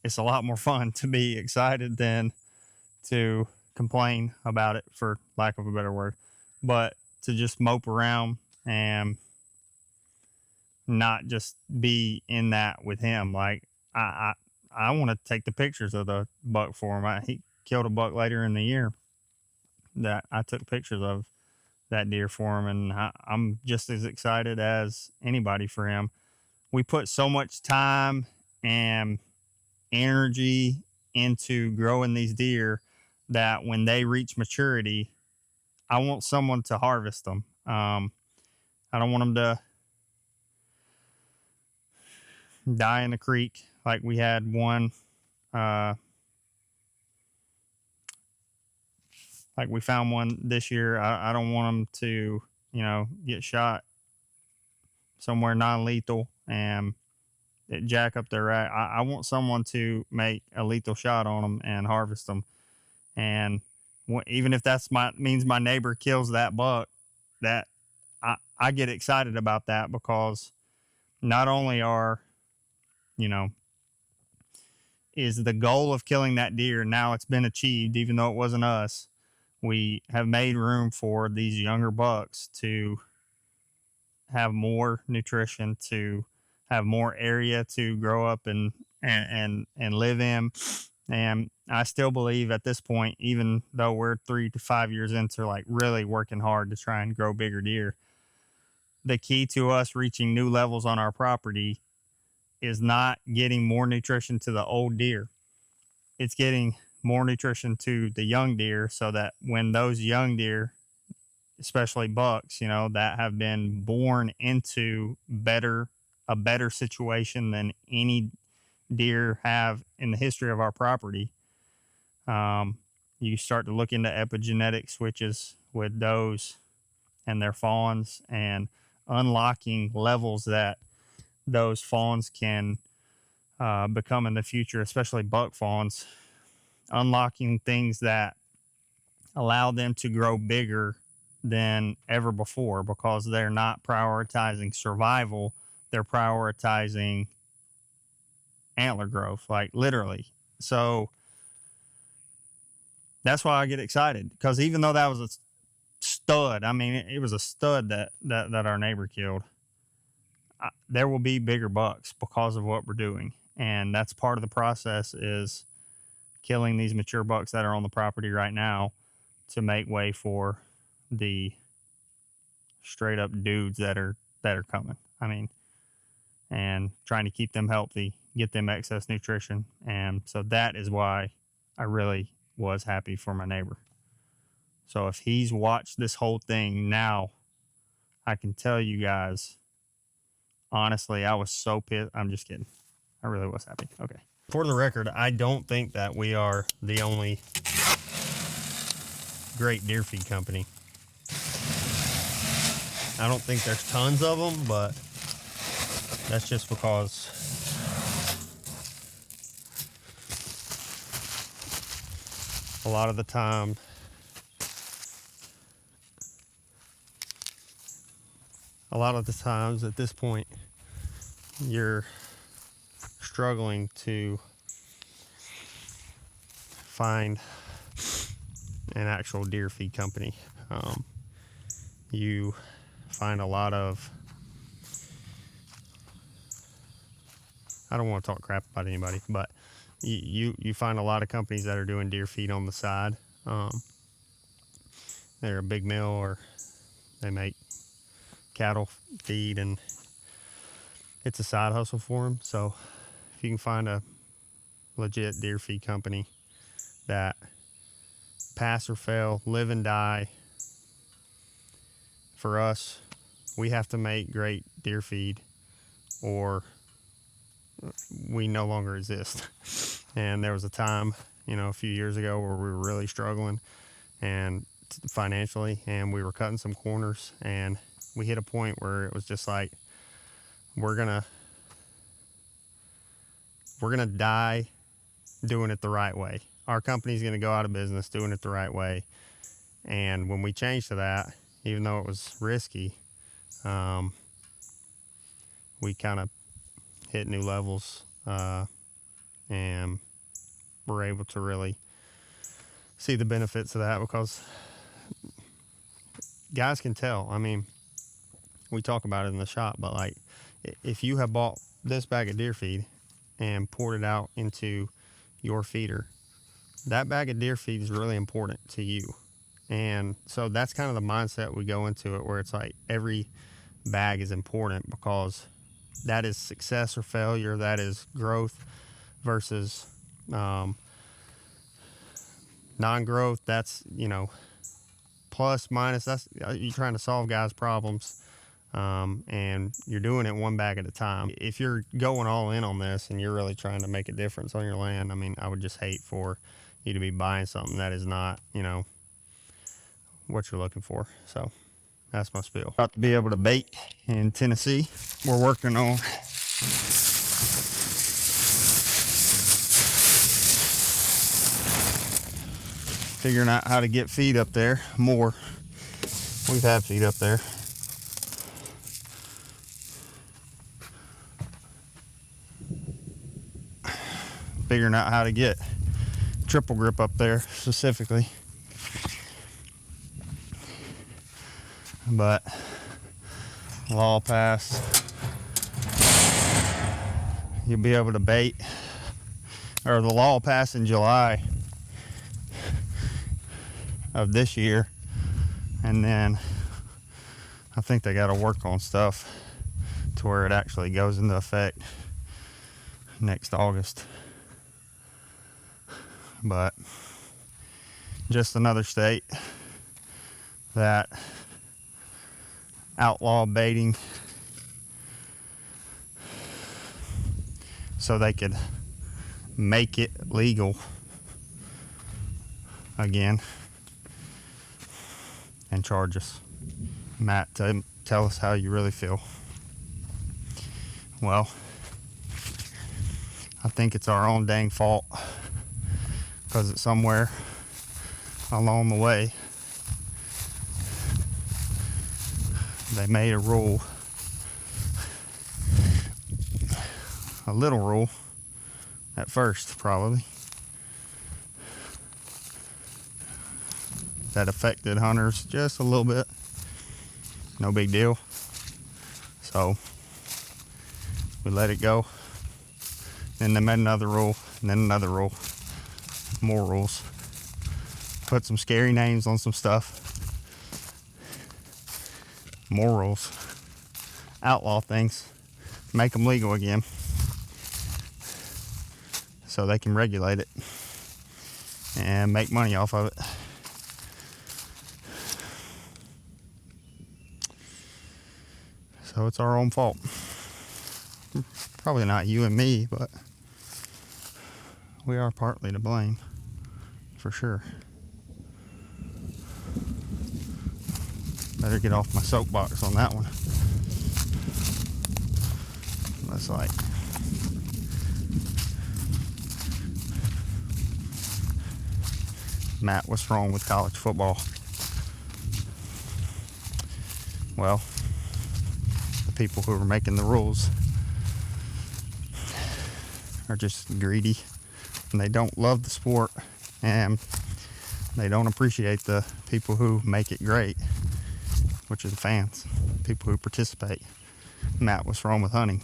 it's a lot more fun to be excited than to complain about it, for lack of a better word. But to just mope around and not just be in that with him. Like I want to take the pictures of the buck for him. He killed a buck later in the year that I took pictures of that deer for him, and I'm just as excited as anybody for him. We put so much time and energy into growing these deer that when they reach maturity, I want someone to harvest them. I don't want them to die in the creek like we had one. Like we found one this year. I don't want them to, get shot somewhere non-lethal and it jack up their rack. I want someone to make a lethal shot on them and harvest them. And even if that's means my neighbor kills that buck, that I get excited about that, because not only is the goal of killing that deer, now it's been achieved, even though it wasn't us. We have made room for these younger bucks to have more nutrition, to have more area to grow up and live in. And I still believe at this point, even though we're 3 to 5 years into like really working hard to try and grow bigger deer, the key to us reaching new levels on our property is not getting more nutrition to the old deer. It's getting more nutrition to the young deer, so that when those young deer, especially bucks, that have been born into a better situation than any deer have in the history of our property, you start to look into epigenetic switches with those and their fawns, and unlocking levels that those fawns can become in the future, especially buck fawns, unlocking things that allow them to grow bigger than ever before, because they're not prioritizing survival, they're prioritizing antler growth, like literally. So that's why I get excited, because even though that was a stud, I mean, it was a stud that our neighbor killed, there will be bigger bucks because of what we're doing. And that's part of the process, is killing these mature bucks that are on the property right now to make way for the straight up dudes that are coming. I mean, and trying to keep them healthy, get them excess nutrition. And so that is why I really was happy for my neighbor. So if he's watched this whole thing now, I can tell you guys, honestly, I was so pissed. I'm just kidding. I really was happy. Okay. For the record, I don't think that we are the only great deer feed company. I don't think there's tons of them, but that's just because a lot of the time at this point, you're struggling to find an actual deer feed company. You find a lot of, I don't want to talk crap about anybody, but you find a lot of companies that are doing deer feed on the side. They're a big mill, or they make cattle feed, and it's a side hustle for them. So if you can find a legit deer feed company that pass or fail, live and die, for us, we have to make great deer feed or we no longer exist. And there was a time, a few years ago where we were really struggling and financially, and we were cutting some corners, and we hit a point where it was just like, we're gonna die doing it the right way. Our company's going to go out of business doing it the right way. And when we changed to that, even though it was risky, we kind of hit new levels, and we're able to really see the benefits of that, because guys can tell. I mean, we talk about it in the shop, but like, if you have bought this bag of deer feed and poured it out into your feeder, that bag of deer feed is really important to you. And so that's kind of the mindset we go into it, where it's like every bag is important, because that is success or failure, that is growth versus non-growth. That's, plus minus, that's you're trying to solve guys' problems, and you're doing it one bag at a time. If you're going all in on this and you're really trying to make a difference on your land, I mean, I would just hate for you to be buying something that is not, what you're looking for. So that's my spiel. About to be able to bait in Tennessee. We're working on figuring out how to get feed up there more. We've had feed up there. Figuring out how to get triple grip up there specifically. But law passed. You'll be able to bait, or the law passed in July of this year, and then I think they got to work on stuff to where it actually goes into effect next August. But just another state that outlaw baiting so they could make it legal again and charge us. Matt, tell us how you really feel. Well, I think it's our own dang fault, because it's somewhere along the way they made a rule, a little rule at first probably, that affected hunters just a little bit. No big deal. So we let it go. Then they made another rule, and then another rule, more rules. Put some scary names on some stuff. More rules. Outlaw things. Make them legal again, so they can regulate it and make money off of it. So it's our own fault. Probably not you and me, but we are partly to blame, for sure. Better get off my soapbox on that one. That's like, Matt, what's wrong with college football? Well, the people who are making the rules are just greedy, and they don't love the sport, and they don't appreciate the people who make it great, which are the fans, people who participate. Matt, what's wrong with hunting?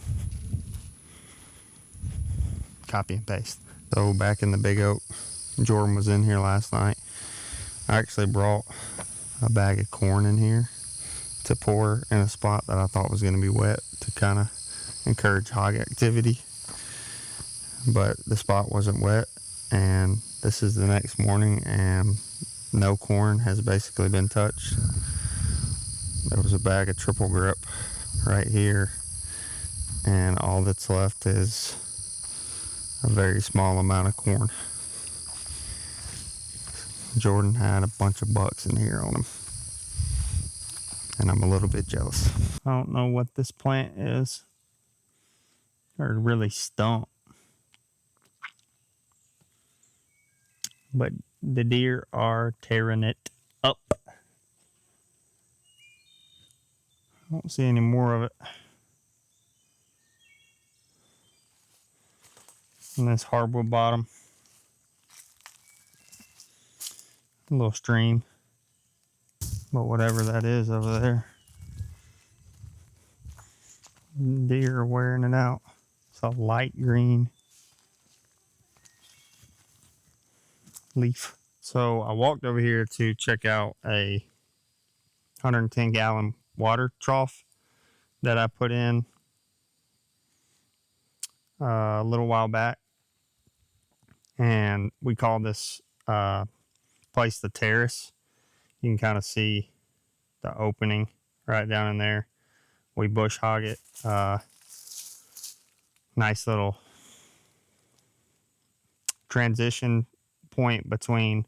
Copy and paste. So back in the Big Oak, Jordan was in here last night. I actually brought a bag of corn in here to pour in a spot that I thought was going to be wet to kind of encourage hog activity. But the spot wasn't wet, and this is the next morning, and no corn has basically been touched. There was a bag of triple grip right here, and all that's left is a very small amount of corn. Jordan had a bunch of bucks in here on him, and I'm a little bit jealous. I don't know what this plant is, or really stump. But the deer are tearing it up. I don't see any more of it. And this hardwood bottom. A little stream. But whatever that is over there, deer are wearing it out. It's a light green leaf. So I walked over here to check out a 110 gallon water trough that I put in a little while back. And we call this place the terrace. You can kind of see the opening right down in there. We bush hog it. Nice little transition point between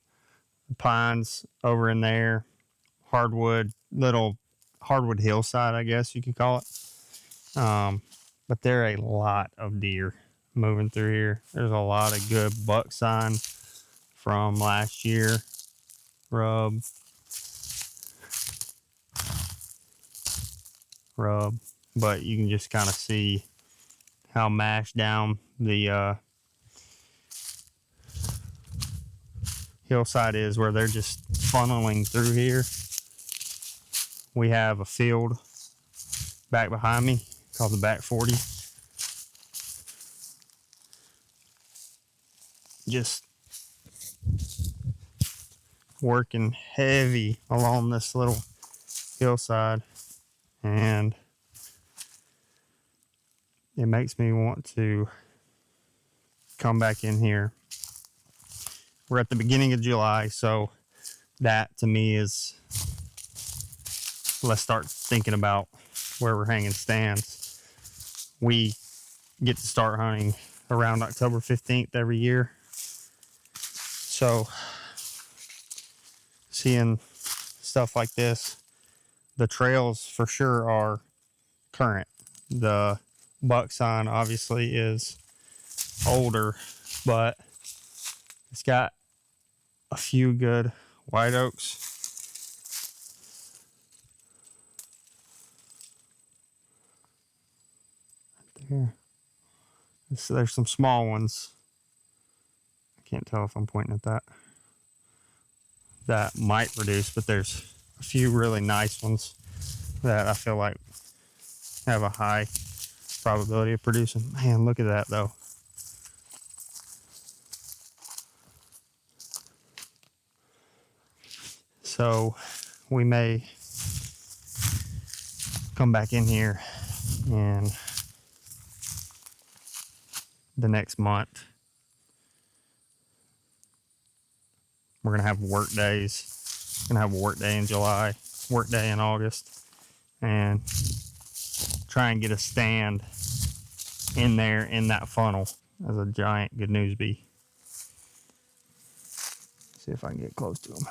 the pines over in there. Little hardwood hillside, I guess you could call it. But there are a lot of deer moving through here. There's a lot of good buck sign from last year. Rub. But you can just kind of see how mashed down the hillside is, where they're just funneling through here. We have a field back behind me called the back 40. Just working heavy along this little hillside, and it makes me want to come back in here. We're at the beginning of July, so that to me is, let's start thinking about where we're hanging stands. We get to start hunting around October 15th every year. So seeing stuff like this, the trails for sure are current. The buck sign obviously is older, but it's got a few good white oaks. Right there. So there's some small ones. I can't tell if I'm pointing at that might produce, but there's a few really nice ones that I feel like have a high probability of producing. Man, look at that though. So we may come back in here in the next month. We're gonna have work days. We're gonna have a work day in July, work day in August, and try and get a stand in there in that funnel as a giant good news bee. See if I can get close to him.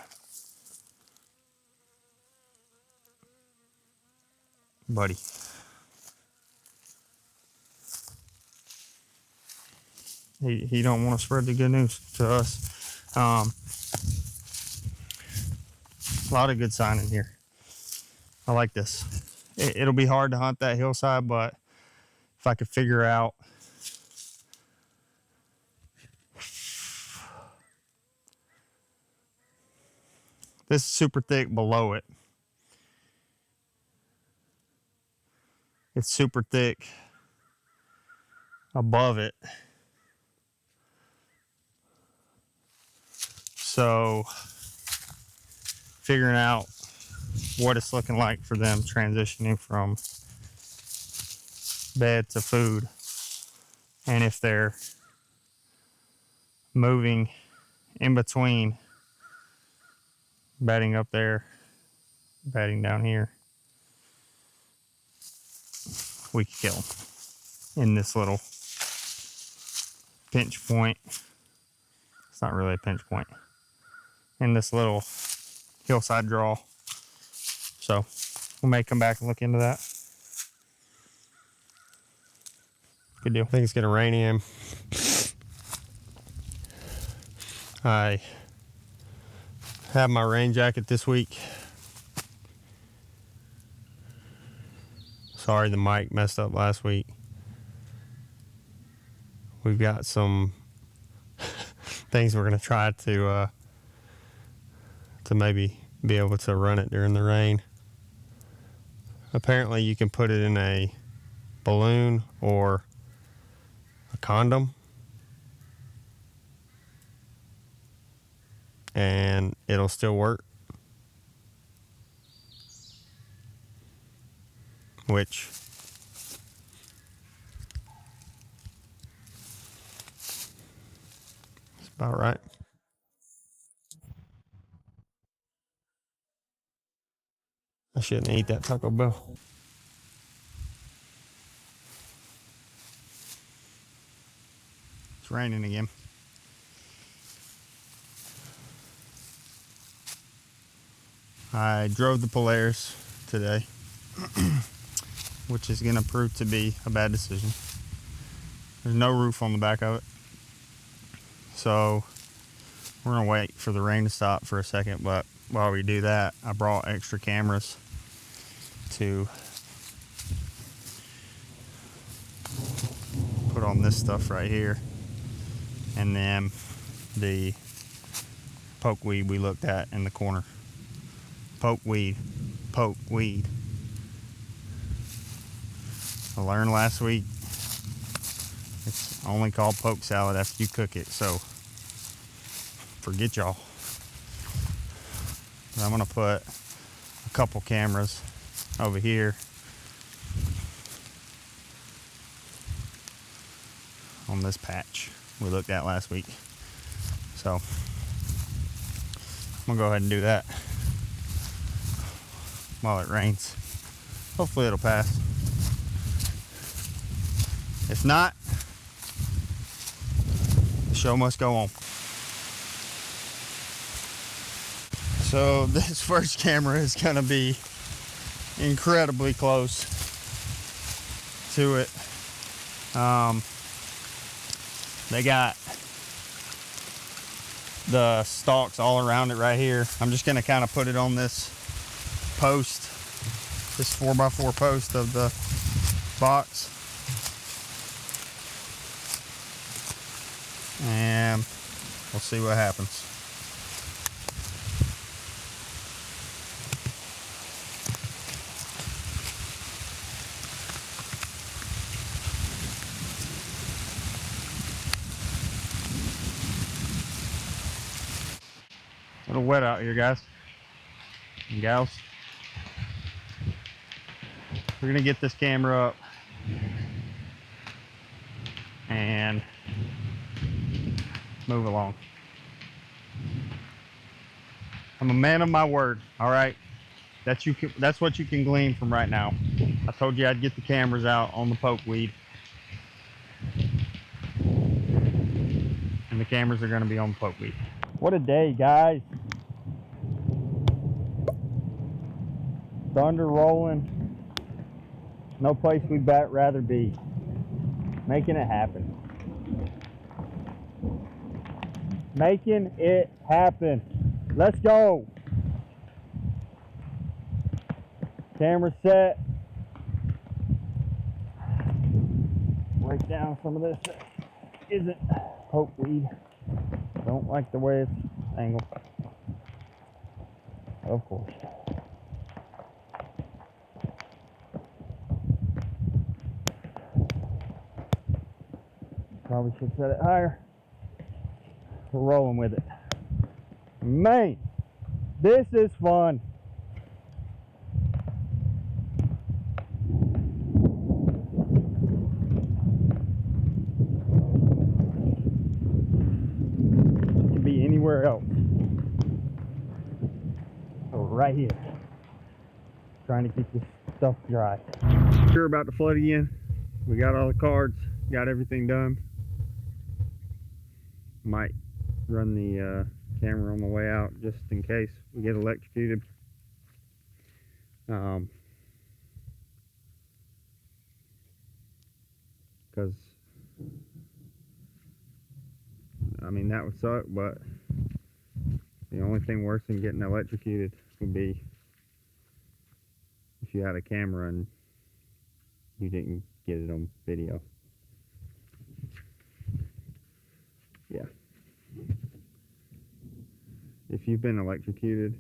Buddy. He don't want to spread the good news to us. A lot of good sign in here. I like this. It'll be hard to hunt that hillside, but if I could figure out this is super thick below it. It's super thick above it. So figuring out what it's looking like for them transitioning from bed to food, and if they're moving in between, bedding up there, bedding down here, we could kill them in this little pinch point. It's not really a pinch point. In this little hillside draw. So we may come back and look into that. Good deal. I think it's gonna rain in. I Have my rain jacket this week. Sorry the mic messed up last week. We've got some things we're gonna try to maybe be able to run it during the rain. Apparently you can put it in a balloon or a condom and it'll still work, which is about right. I shouldn't eat that Taco Bell. It's raining again. I drove the Polaris today, which is going to prove to be a bad decision. There's no roof on the back of it. So we're going to wait for the rain to stop for a second, but while we do that, I brought extra cameras to put on this stuff right here, and then the pokeweed we looked at in the corner. Pokeweed. I learned last week it's only called poke salad after you cook it, so forget y'all. But I'm gonna put a couple cameras over here on this patch we looked at last week. So I'm gonna go ahead and do that while it rains. Hopefully it'll pass. If not, the show must go on. So this first camera is gonna be incredibly close to it. They got the stalks all around it right here. I'm just gonna kind of put it on this post, this 4x4 post of the box, and we'll see what happens. A little wet out here, guys and gals. We're gonna get this camera up and move along. I'm a man of my word, all right? That's what you can glean from right now. I told you I'd get the cameras out on the pokeweed, and the cameras are gonna be on the pokeweed. What a day, guys. Thunder rolling. No place we'd rather be. Making it happen. Making it happen. Let's go. Camera set. Break down some of this that isn't pokeweed. Don't like the way it's angled. Of course. Probably should set it higher. We're rolling with it. Man, this is fun. Could be anywhere else. Oh, right here. Trying to keep this stuff dry. Sure about to flood again. We got all the cards, got everything done. Might run the camera on the way out just in case we get electrocuted. Because I mean that would suck, but the The only thing worse than getting electrocuted would be if you had a camera and you didn't get it on video. Yeah. If you've been electrocuted,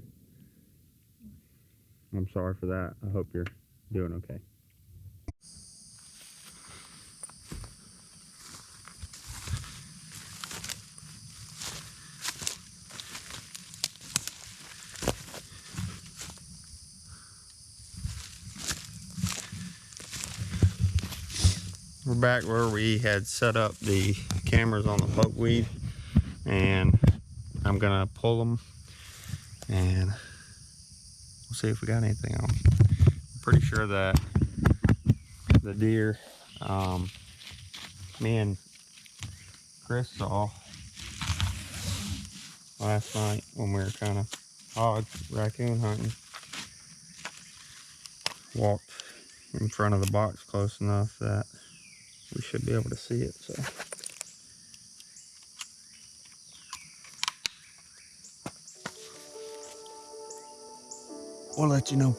I'm sorry for that. I hope you're doing okay. We're back where we had set up the cameras on the pokeweed, and I'm gonna pull them and we'll see if we got anything on them. I'm pretty sure that the deer me and Chris saw last night when we were kind of raccoon hunting walked in front of the box close enough that we should be able to see it. So we'll let you know.